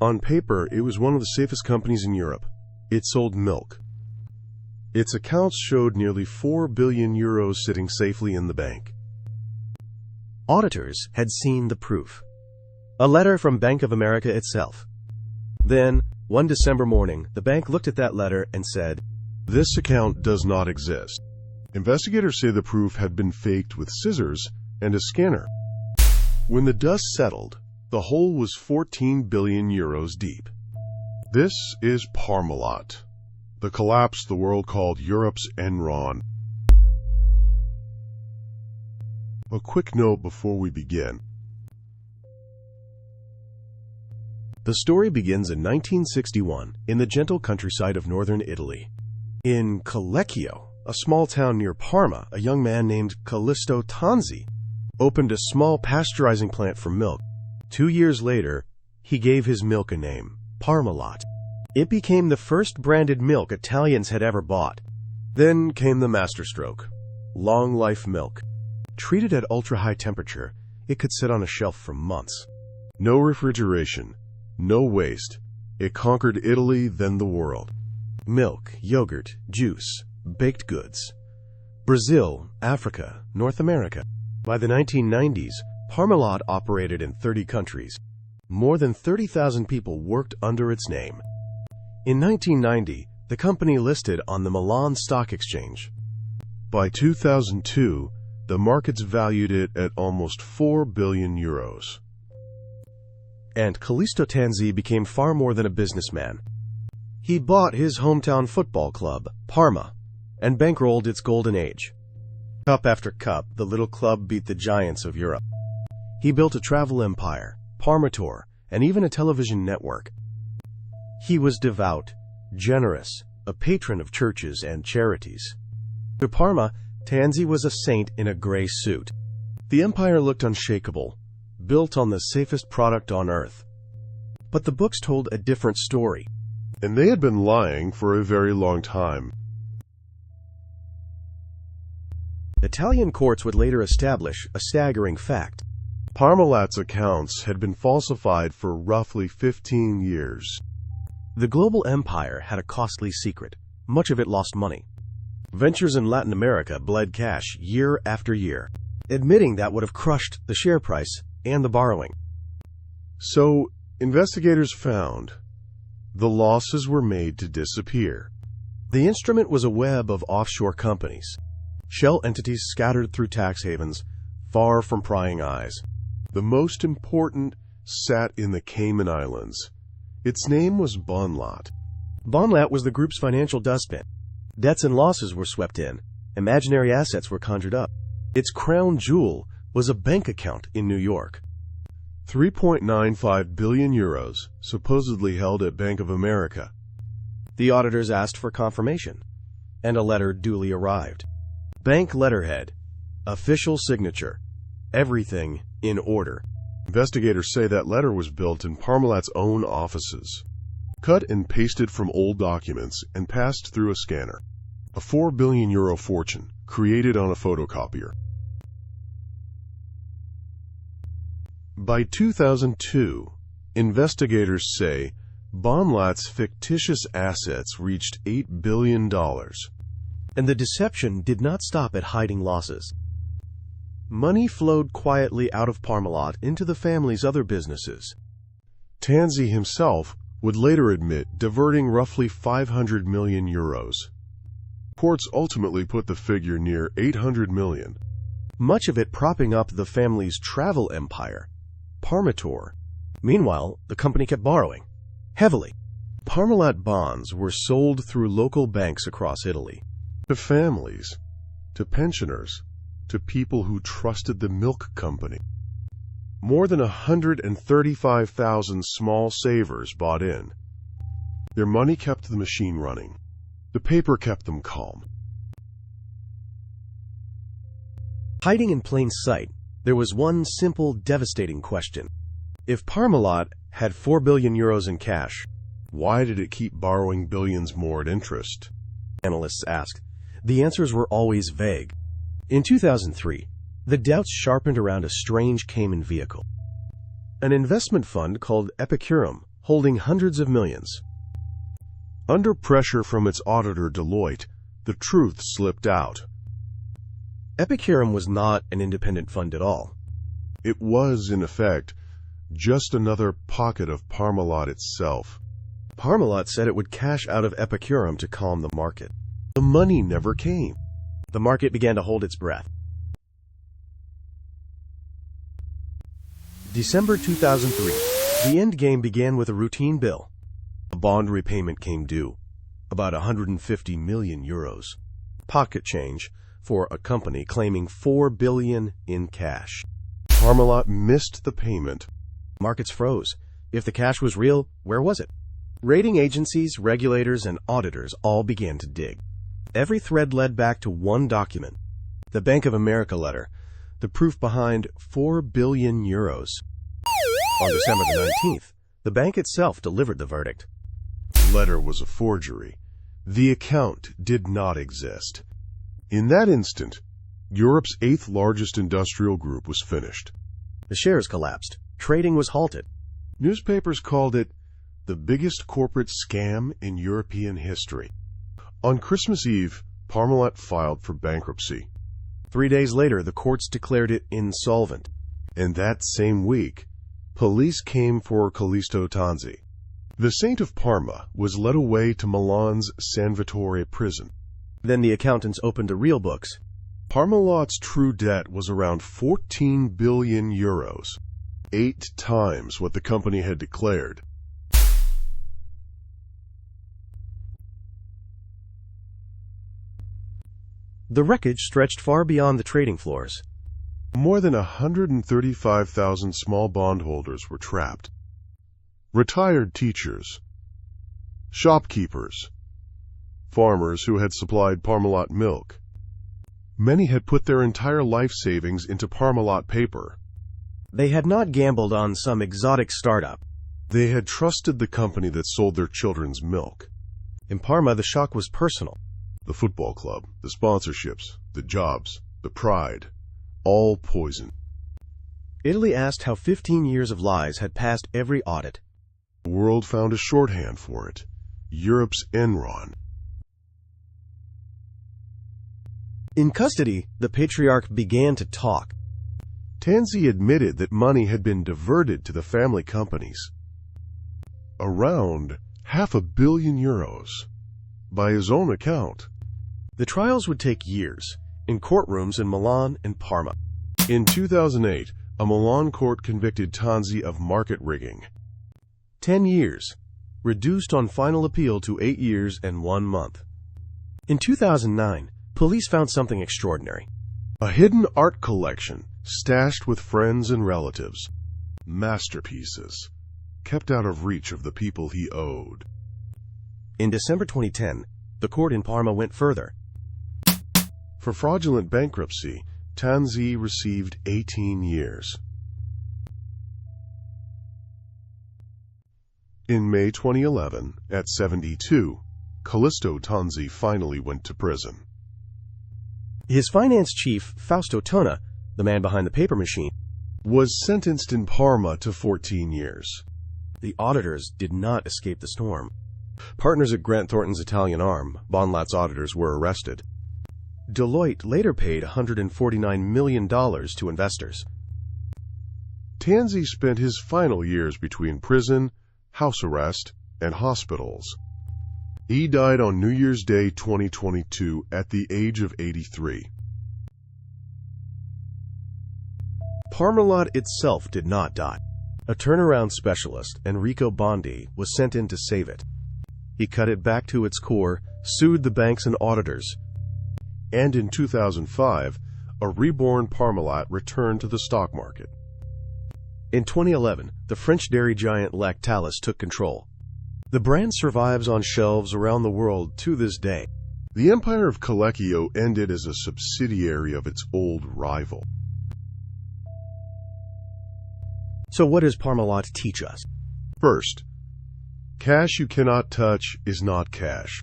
On paper, it was one of the safest companies in Europe. It sold milk. Its accounts showed nearly 4 billion euros sitting safely in the bank. Auditors had seen the proof. A letter from Bank of America itself. Then, one December morning, the bank looked at that letter and said, "This account does not exist." Investigators say the proof had been faked with scissors and a scanner. When the dust settled, the hole was 14 billion euros deep. This is Parmalat, the collapse the world called Europe's Enron. A quick note before we begin. The story begins in 1961 in the gentle countryside of northern Italy. In Collecchio, a small town near Parma, a young man named Calisto Tanzi opened a small pasteurizing plant for milk. 2 years later, he gave his milk a name, Parmalat. It became the first branded milk Italians had ever bought. Then came the masterstroke, long life milk. Treated at ultra-high temperature, it could sit on a shelf for months. No refrigeration, no waste. It conquered Italy, then the world. Milk, yogurt, juice, baked goods. Brazil, Africa, North America. By the 1990s, Parmalat operated in 30 countries. More than 30,000 people worked under its name. In 1990, the company listed on the Milan stock exchange. By 2002, the markets valued it at almost 4 billion euros. And Calisto Tanzi became far more than a businessman. He bought his hometown football club, Parma, and bankrolled its golden age. Cup after cup, the little club beat the giants of Europe. He built a travel empire, Parmatour, and even a television network. He was devout, generous, a patron of churches and charities. To Parma, Tanzi was a saint in a gray suit. The empire looked unshakable, built on the safest product on earth. But the books told a different story. And they had been lying for a very long time. Italian courts would later establish a staggering fact. Parmalat's accounts had been falsified for roughly 15 years. The global empire had a costly secret. Much of it lost money. Ventures in Latin America bled cash year after year. Admitting that would have crushed the share price and the borrowing. So, investigators found the losses were made to disappear. The instrument was a web of offshore companies, shell entities scattered through tax havens, far from prying eyes. The most important sat in the Cayman Islands. Its name was Bonlat. Bonlat was the group's financial dustbin. Debts and losses were swept in. Imaginary assets were conjured up. Its crown jewel was a bank account in New York. 3.95 billion euros, supposedly held at Bank of America. The auditors asked for confirmation, and a letter duly arrived. Bank letterhead, official signature, everything in order. Investigators say that letter was built in Parmalat's own offices, cut and pasted from old documents and passed through a scanner. A 4 billion euro fortune created on a photocopier. By 2002, investigators say Bonlat's fictitious assets reached $8 billion. And the deception did not stop at hiding losses. Money flowed quietly out of Parmalat into the family's other businesses. Tanzi himself would later admit diverting roughly 500 million euros. Courts ultimately put the figure near 800 million. Much of it propping up the family's travel empire, Parmatour. Meanwhile, the company kept borrowing, heavily. Parmalat bonds were sold through local banks across Italy. To families, to pensioners, to people who trusted the milk company. More than 135,000 small savers bought in. Their money kept the machine running. The paper kept them calm. Hiding in plain sight, there was one simple, devastating question. If Parmalat had 4 billion euros in cash, why did it keep borrowing billions more at interest? Analysts asked. The answers were always vague. In 2003, the doubts sharpened around a strange Cayman vehicle. An investment fund called Epicurum holding hundreds of millions. Under pressure from its auditor Deloitte, the truth slipped out. Epicurum was not an independent fund at all. It was, in effect, just another pocket of Parmalat itself. Parmalat said it would cash out of Epicurum to calm the market. The money never came. The market began to hold its breath. December 2003. The end game began with a routine bill. A bond repayment came due, about 150 million euros. Pocket change for a company claiming 4 billion in cash. Parmalat missed the payment. Markets froze. If the cash was real, where was it? Rating agencies, regulators, and auditors all began to dig. Every thread led back to one document, the Bank of America letter, the proof behind 4 billion euros. On December the 19th, the bank itself delivered the verdict. The letter was a forgery. The account did not exist. In that instant, Europe's 8th largest industrial group was finished. The shares collapsed. Trading was halted. Newspapers called it the biggest corporate scam in European history. On Christmas Eve, Parmalat filed for bankruptcy. 3 days later, the courts declared it insolvent. And that same week, police came for Calisto Tanzi. The Saint of Parma was led away to Milan's San Vittore prison. Then the accountants opened the real books. Parmalat's true debt was around 14 billion euros, 8 times what the company had declared. The wreckage stretched far beyond the trading floors. More than 135,000 small bondholders were trapped. Retired teachers, shopkeepers, farmers who had supplied Parmalat milk. Many had put their entire life savings into Parmalat paper. They had not gambled on some exotic startup. They had trusted the company that sold their children's milk. In Parma, the shock was personal. The football club, the sponsorships, the jobs, the pride, all poison. Italy asked how 15 years of lies had passed every audit. The world found a shorthand for it: Europe's Enron. In custody, the patriarch began to talk. Tanzi admitted that money had been diverted to the family companies. Around €500 million, by his own account. The trials would take years, in courtrooms in Milan and Parma. In 2008, a Milan court convicted Tanzi of market rigging. 10 years, reduced on final appeal to 8 years and 1 month. In 2009, police found something extraordinary. A hidden art collection, stashed with friends and relatives. Masterpieces, kept out of reach of the people he owed. In December 2010, the court in Parma went further. For fraudulent bankruptcy, Tanzi received 18 years. In May 2011, at 72, Calisto Tanzi finally went to prison. His finance chief, Fausto Tonna, the man behind the paper machine, was sentenced in Parma to 14 years. The auditors did not escape the storm. Partners at Grant Thornton's Italian arm, Bonlat's auditors, were arrested. Deloitte later paid $149 million to investors. Tanzi spent his final years between prison, house arrest, and hospitals. He died on New Year's Day 2022 at the age of 83. Parmalat itself did not die. A turnaround specialist, Enrico Bondi, was sent in to save it. He cut it back to its core, sued the banks and auditors. And in 2005, a reborn Parmalat returned to the stock market. In 2011, the French dairy giant Lactalis took control. The brand survives on shelves around the world to this day. The empire of Collecchio ended as a subsidiary of its old rival. So what does Parmalat teach us? First, cash you cannot touch is not cash.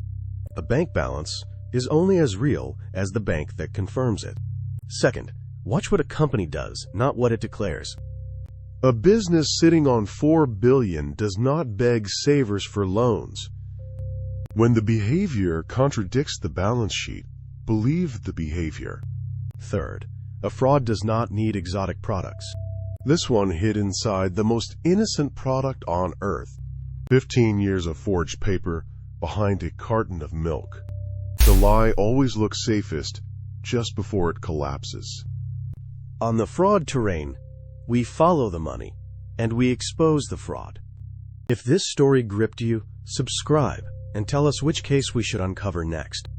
A bank balance is only as real as the bank that confirms it. Second, watch what a company does, not what it declares. A business sitting on $4 billion does not beg savers for loans. When the behavior contradicts the balance sheet, believe the behavior. Third, a fraud does not need exotic products. This one hid inside the most innocent product on earth. 15 years of forged paper behind a carton of milk. The lie always looks safest just before it collapses. On the fraud terrain, we follow the money, and we expose the fraud. If this story gripped you, subscribe and tell us which case we should uncover next.